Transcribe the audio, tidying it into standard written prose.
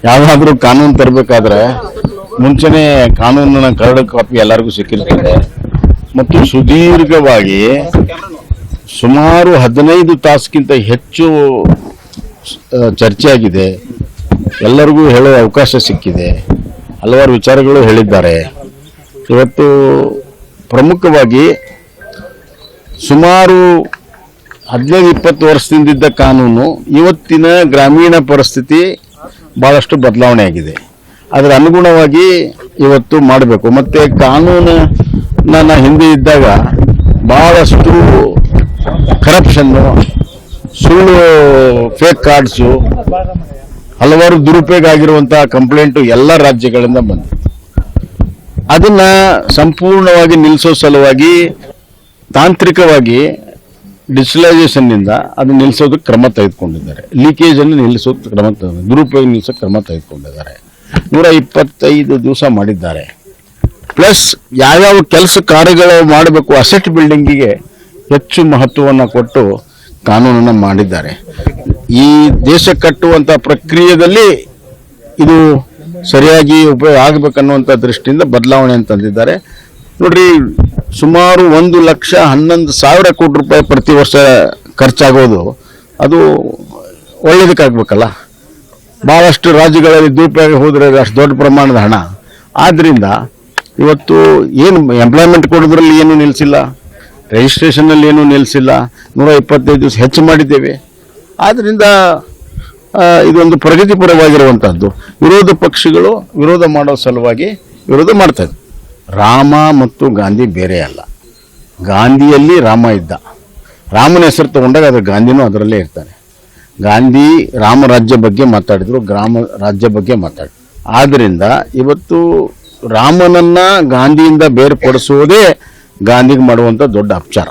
ಯಾವ್ದಾದ್ರೂ ಕಾನೂನು ತರಬೇಕಾದ್ರೆ ಮುಂಚೆನೆ ಕಾನೂನಿನ ಕರಡು ಕಾಪಿ ಎಲ್ಲರಿಗೂ ಸಿಕ್ಕಿರ್ತದೆ ಮತ್ತು ಸುದೀರ್ಘವಾಗಿ ಸುಮಾರು 15 ತಾಸಿಗಿಂತ ಹೆಚ್ಚು ಚರ್ಚೆ ಆಗಿದೆ. ಎಲ್ಲರಿಗೂ ಹೇಳೋ ಅವಕಾಶ ಸಿಕ್ಕಿದೆ. ಹಲವಾರು ವಿಚಾರಗಳು ಹೇಳಿದ್ದಾರೆ. ಇವತ್ತು ಪ್ರಮುಖವಾಗಿ ಸುಮಾರು 15-20 ವರ್ಷದಿಂದಿದ್ದ ಕಾನೂನು ಇವತ್ತಿನ ಗ್ರಾಮೀಣ ಪರಿಸ್ಥಿತಿ ಭಾಳಷ್ಟು ಬದಲಾವಣೆ ಆಗಿದೆ. ಅದರ ಅನುಗುಣವಾಗಿ ಇವತ್ತು ಮಾಡಬೇಕು. ಮತ್ತು ಕಾನೂನು ಹಿಂದೆ ಇದ್ದಾಗ ಭಾಳಷ್ಟು ಕರಪ್ಷನ್ನು, ಸುಳ್ಳು ಫೇಕ್ ಕಾರ್ಡ್ಸು, ಹಲವಾರು ದುರುಪಯೋಗ ಆಗಿರುವಂತಹ ಕಂಪ್ಲೇಂಟು ಎಲ್ಲ ರಾಜ್ಯಗಳಿಂದ ಬಂದಿದೆ. ಅದನ್ನ ಸಂಪೂರ್ಣವಾಗಿ ನಿಲ್ಲಿಸೋ ಸಲುವಾಗಿ ತಾಂತ್ರಿಕವಾಗಿ ಡಿಜಿಟಲೈಸೇಷನ್ನಿಂದ ಅದನ್ನ ನಿಲ್ಲಿಸೋದಕ್ಕೆ ಕ್ರಮ ತೆಗೆದುಕೊಂಡಿದ್ದಾರೆ. ಲೀಕೇಜನ್ನು ನಿಲ್ಲಿಸೋದಕ್ಕೆ ಕ್ರಮ ದುರುಪಯೋಗ ನಿಲ್ಲಿಸೋಕೆ ಕ್ರಮ ತೆಗೆದುಕೊಂಡಿದ್ದಾರೆ. 125 ದಿವಸ ಮಾಡಿದ್ದಾರೆ. ಪ್ಲಸ್ ಯಾವ್ಯಾವ ಕೆಲಸ ಕಾರ್ಯಗಳು ಮಾಡಬೇಕು, ಅಸೆಟ್ ಬಿಲ್ಡಿಂಗಿಗೆ ಹೆಚ್ಚು ಮಹತ್ವವನ್ನು ಕೊಟ್ಟು ಕಾನೂನನ್ನು ಮಾಡಿದ್ದಾರೆ. ಈ ದೇಶ ಕಟ್ಟುವಂಥ ಪ್ರಕ್ರಿಯೆಯಲ್ಲಿ ಇದು ಸರಿಯಾಗಿ ಉಪಯೋಗ ಆಗಬೇಕನ್ನುವಂಥ ದೃಷ್ಟಿಯಿಂದ ಬದಲಾವಣೆ ತಂದಿದ್ದಾರೆ. ನೋಡ್ರಿ, ಸುಮಾರು 1,11,000 ಕೋಟಿ ರೂಪಾಯಿ ಪ್ರತಿ ವರ್ಷ ಖರ್ಚಾಗೋದು ಅದು ಒಳ್ಳೇದಕ್ಕಾಗಬೇಕಲ್ಲ. ಭಾಳಷ್ಟು ರಾಜ್ಯಗಳಲ್ಲಿ ದುರುಪಯೋಗ ಹೋದರೆ ಅಷ್ಟು ದೊಡ್ಡ ಪ್ರಮಾಣದ ಹಣ. ಆದ್ದರಿಂದ ಇವತ್ತು ಏನು ಎಂಪ್ಲಾಯ್ಮೆಂಟ್ ಕೊಡೋದ್ರಲ್ಲಿ ಏನೂ ನಿಲ್ಲಿಸಿಲ್ಲ, ರಿಜಿಸ್ಟ್ರೇಷನ್ನಲ್ಲಿ ಏನೂ ನಿಲ್ಲಿಸಿಲ್ಲ, 125 ದಿವಸ ಹೆಚ್ಚು ಮಾಡಿದ್ದೇವೆ. ಆದ್ದರಿಂದ ಇದೊಂದು ಪ್ರಗತಿಪರವಾಗಿರುವಂಥದ್ದು. ವಿರೋಧ ಪಕ್ಷಗಳು ವಿರೋಧ ಮಾಡೋ ಸಲುವಾಗಿ ವಿರೋಧ ಮಾಡ್ತಾರೆ. ರಾಮ ಮತ್ತು ಗಾಂಧಿ ಬೇರೆ ಅಲ್ಲ. ಗಾಂಧಿಯಲ್ಲಿ ರಾಮ ಇದ್ದ. ರಾಮನ ಹೆಸರು ತಗೊಂಡಾಗ ಅದು ಗಾಂಧಿನೂ ಅದರಲ್ಲೇ ಇರ್ತಾನೆ. ಗಾಂಧಿ ರಾಮರಾಜ್ಯ ಬಗ್ಗೆ ಮಾತಾಡಿದ್ರು, ಗ್ರಾಮ ರಾಜ್ಯ ಬಗ್ಗೆ ಮಾತಾಡಿದ್ರು. ಆದ್ದರಿಂದ ಇವತ್ತು ರಾಮನನ್ನ ಗಾಂಧಿಯಿಂದ ಬೇರ್ಪಡಿಸುವುದೇ ಗಾಂಧಿಗೆ ಮಾಡುವಂಥ ದೊಡ್ಡ ಅಪಚಾರ.